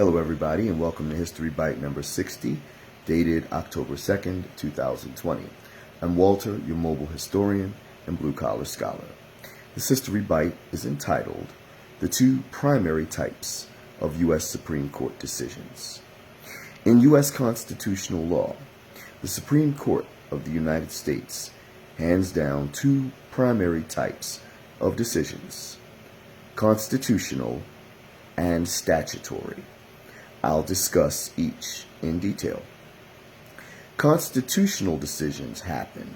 Hello everybody and welcome to History Bite number 60, dated October 2nd, 2020. I'm Walter, your mobile historian and blue-collar scholar. This History Bite is entitled, The Two Primary Types of U.S. Supreme Court Decisions. In U.S. constitutional law, the Supreme Court of the United States hands down two primary types of decisions, constitutional and statutory. I'll discuss each in detail. Constitutional decisions happen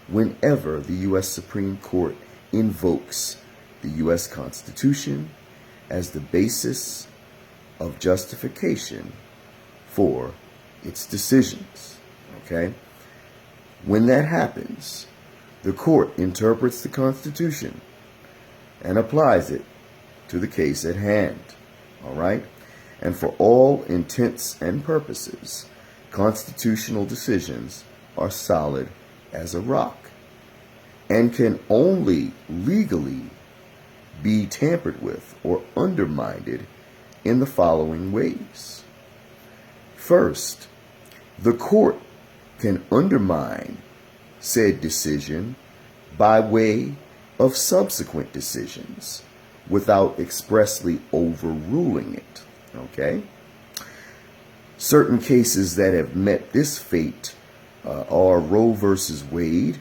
whenever the U.S. Supreme Court invokes the U.S. Constitution as the basis of justification for its decisions. Okay? When that happens, the court interprets the Constitution and applies it to the case at hand. All right? And for all intents and purposes, constitutional decisions are solid as a rock and can only legally be tampered with or undermined in the following ways. First, the court can undermine said decision by way of subsequent decisions without expressly overruling it. Okay? Certain cases that have met this fate are Roe versus Wade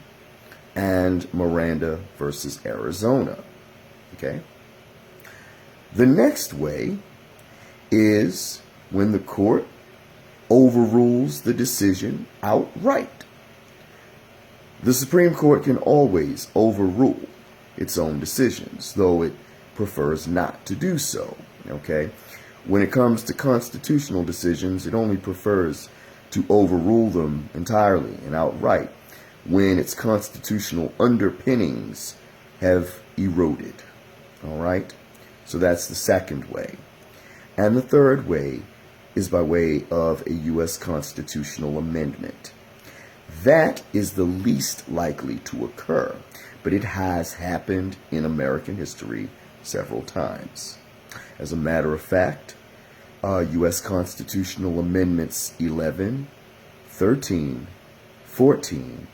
and Miranda versus Arizona. Okay? The next way is when the court overrules the decision outright. The Supreme Court can always overrule its own decisions, though it prefers not to do so. Okay? When it comes to constitutional decisions, it only prefers to overrule them entirely and outright when its constitutional underpinnings have eroded. All right? So that's the second way. And the third way is by way of a U.S. constitutional amendment. That is the least likely to occur, but it has happened in American history several times. As a matter of fact, U.S. Constitutional Amendments 11, 13, 14,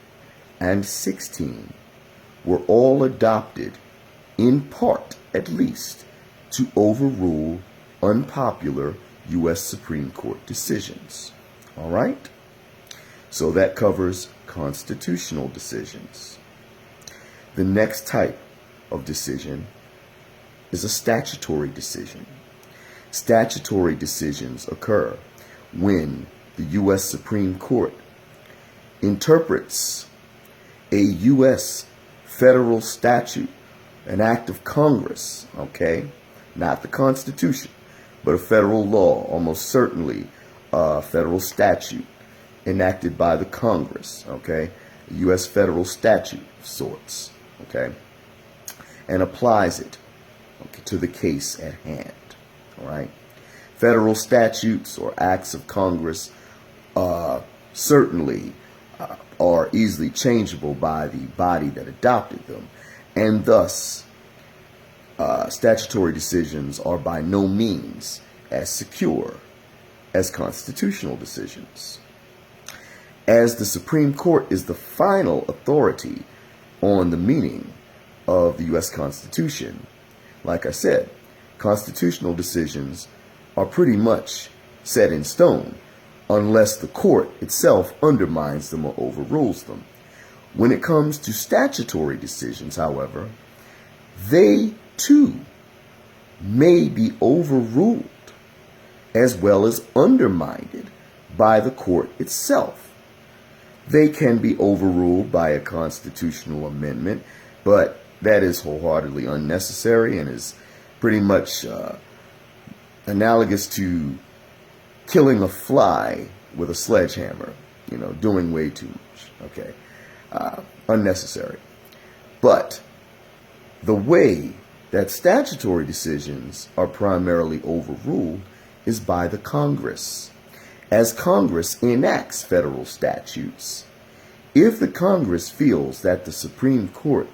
and 16 were all adopted, in part at least, to overrule unpopular U.S. Supreme Court decisions. All right? So that covers constitutional decisions. The next type of decision is a statutory decision. Statutory decisions occur when the U.S. Supreme Court interprets a U.S. federal statute, an act of Congress, okay, not the Constitution, but a federal law, almost certainly a federal statute enacted by the Congress, okay, a U.S. federal statute of sorts, okay, and applies it to the case at hand. All right. Federal statutes or acts of Congress certainly are easily changeable by the body that adopted them, and thus statutory decisions are by no means as secure as constitutional decisions. As the Supreme Court is the final authority on the meaning of the U.S. Constitution, like I said, constitutional decisions are pretty much set in stone unless the court itself undermines them or overrules them. When it comes to statutory decisions, however, they too may be overruled as well as undermined by the court itself. They can be overruled by a constitutional amendment, but that is wholeheartedly unnecessary and is pretty much analogous to killing a fly with a sledgehammer, doing way too much, okay? Unnecessary. But the way that statutory decisions are primarily overruled is by the Congress. As Congress enacts federal statutes, if the Congress feels that the Supreme Court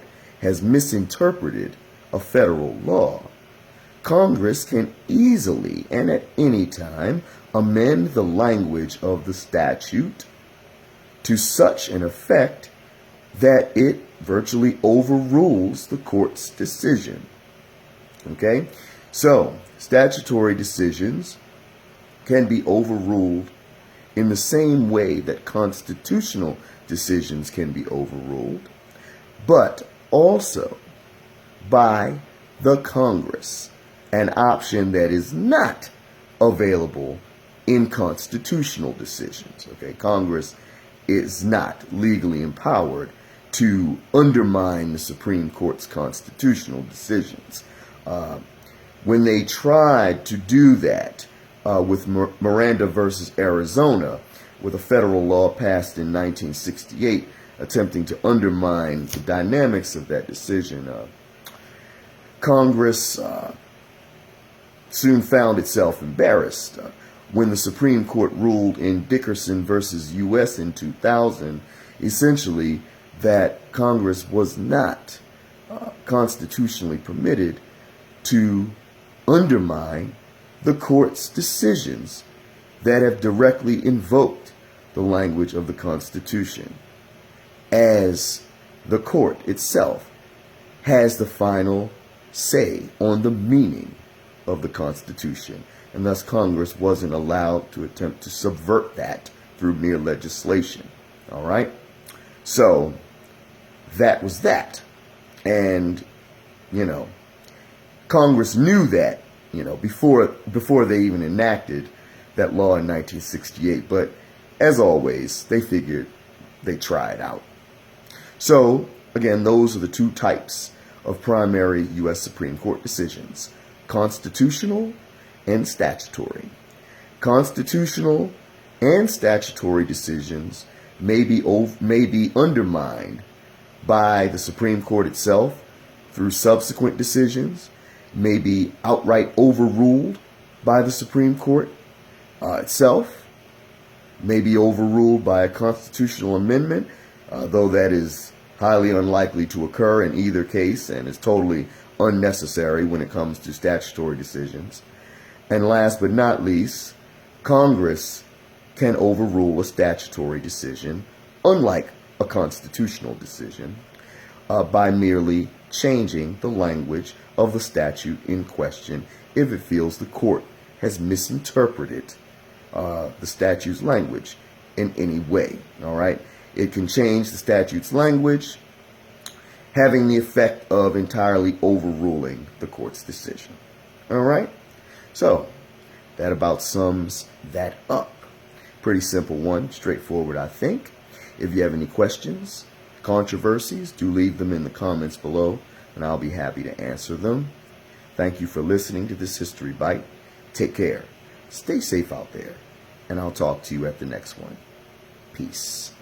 has misinterpreted a federal law, Congress can easily and at any time amend the language of the statute to such an effect that it virtually overrules the court's decision. Okay? So, statutory decisions can be overruled in the same way that constitutional decisions can be overruled, but also by the Congress, an option that is not available in constitutional decisions. Okay, Congress is not legally empowered to undermine the Supreme Court's constitutional decisions. When they tried to do that with Miranda versus Arizona, with a federal law passed in 1968, attempting to undermine the dynamics of that decision, Congress soon found itself embarrassed when the Supreme Court ruled in Dickerson versus U.S. in 2000, essentially that Congress was not constitutionally permitted to undermine the court's decisions that have directly invoked the language of the Constitution, as the court itself has the final say on the meaning of the Constitution, and thus Congress wasn't allowed to attempt to subvert that through mere legislation. All right? So that was that. And, Congress knew that, before they even enacted that law in 1968. But as always, they figured they'd try it out. So, again, those are the two types of primary U.S. Supreme Court decisions: constitutional and statutory. Constitutional and statutory decisions may be undermined by the Supreme Court itself through subsequent decisions, may be outright overruled by the Supreme Court itself, may be overruled by a constitutional amendment, though that is highly unlikely to occur in either case and is totally unnecessary when it comes to statutory decisions. And last but not least, Congress can overrule a statutory decision, unlike a constitutional decision, by merely changing the language of the statute in question if it feels the court has misinterpreted the statute's language in any way. All right? It can change the statute's language, having the effect of entirely overruling the court's decision. All right? So, that about sums that up. Pretty simple one, straightforward, I think. If you have any questions, controversies, do leave them in the comments below, and I'll be happy to answer them. Thank you for listening to this History Bite. Take care. Stay safe out there, and I'll talk to you at the next one. Peace.